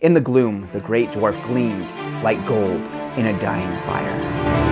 In the gloom, the great dwarf gleamed like gold in a dying fire.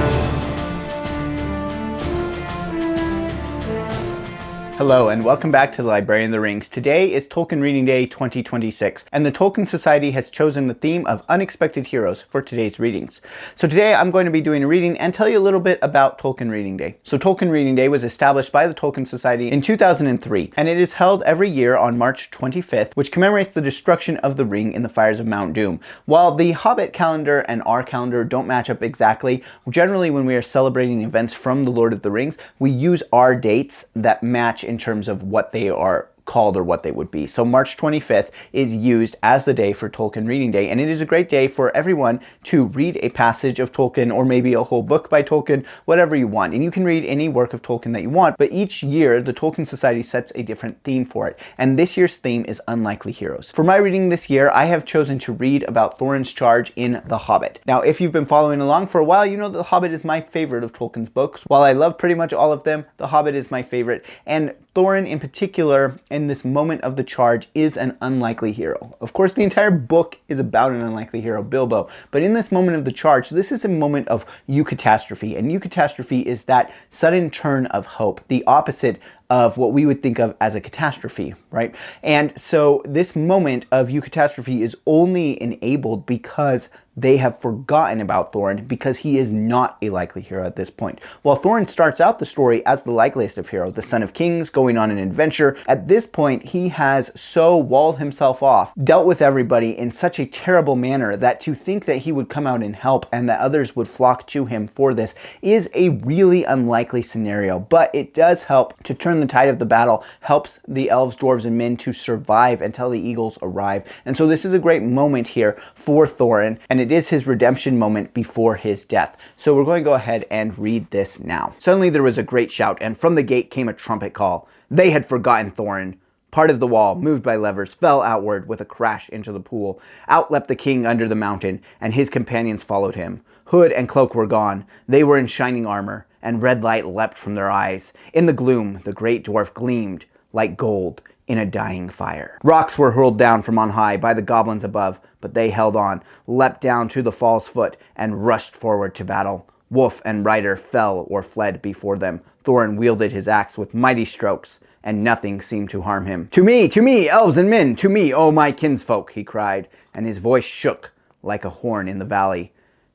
Hello and welcome back to the Librarian of the Rings. Today is Tolkien Reading Day 2026, and the Tolkien Society has chosen the theme of unexpected heroes for today's readings. So today I'm going to be doing a reading and tell you a little bit about Tolkien Reading Day. So Tolkien Reading Day was established by the Tolkien Society in 2003, and it is held every year on March 25th, which commemorates the destruction of the ring in the fires of Mount Doom. While the Hobbit calendar and our calendar don't match up exactly, generally when we are celebrating events from the Lord of the Rings, we use our dates that match in terms of what they are called or what they would be. So March 25th is used as the day for Tolkien Reading Day, and it is a great day for everyone to read a passage of Tolkien or maybe a whole book by Tolkien, whatever you want. And you can read any work of Tolkien that you want, but each year the Tolkien Society sets a different theme for it. And this year's theme is unlikely heroes. For my reading this year, I have chosen to read about Thorin's charge in The Hobbit. Now, if you've been following along for a while, you know that The Hobbit is my favorite of Tolkien's books. While I love pretty much all of them, The Hobbit is my favorite. And Thorin in particular, in this moment of the charge, is an unlikely hero. Of course, the entire book is about an unlikely hero, Bilbo, but in this moment of the charge, this is a moment of eucatastrophe, and eucatastrophe is that sudden turn of hope, the opposite of what we would think of as a catastrophe, right? And so this moment of eucatastrophe is only enabled because they have forgotten about Thorin, because he is not a likely hero at this point. While Thorin starts out the story as the likeliest of heroes, the son of kings, going on an adventure, at this point he has so walled himself off, dealt with everybody in such a terrible manner, that to think that he would come out and help and that others would flock to him for this is a really unlikely scenario. But it does help to turn the tide of the battle, helps the elves, dwarves, and men to survive until the eagles arrive. And so this is a great moment here for Thorin, and it is his redemption moment before his death. So we're going to go ahead and read this now. Suddenly there was a great shout, and from the gate came a trumpet call. They had forgotten Thorin. Part of the wall, moved by levers, fell outward with a crash into the pool. Out leapt the king under the mountain, and his companions followed him. Hood and cloak were gone. They were in shining armor, and red light leapt from their eyes. In the gloom, the great dwarf gleamed like gold in a dying fire. Rocks were hurled down from on high by the goblins above, but they held on, leapt down to the fall's foot, and rushed forward to battle. Wolf and rider fell or fled before them. Thorin wielded his axe with mighty strokes, and nothing seemed to harm him. To me, elves and men, to me, O my kinsfolk, he cried, and his voice shook like a horn in the valley.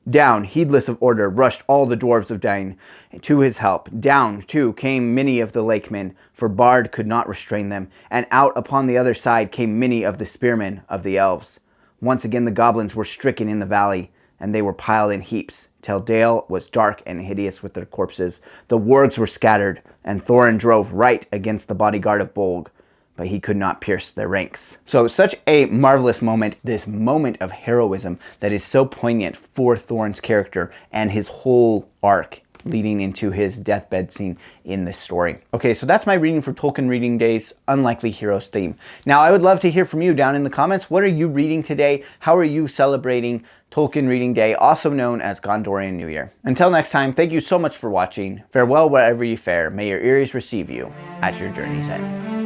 Down, heedless of order, rushed all the dwarves of Dain to his help. Down, too, came many of the lakemen, for Bard could not restrain them, and out upon the other side came many of the spearmen of the elves. Once again the goblins were stricken in the valley, and they were piled in heaps, till Dale was dark and hideous with their corpses. The wargs were scattered, and Thorin drove right against the bodyguard of Bolg, but he could not pierce their ranks. So such a marvelous moment, this moment of heroism that is so poignant for Thorin's character and his whole arc leading into his deathbed scene in this story. Okay, so that's my reading for Tolkien Reading Day's Unlikely Heroes theme. Now, I would love to hear from you down in the comments. What are you reading today? How are you celebrating Tolkien Reading Day, also known as Gondorian New Year? Until next time, thank you so much for watching. Farewell wherever you fare. May your ears receive you at your journey's end.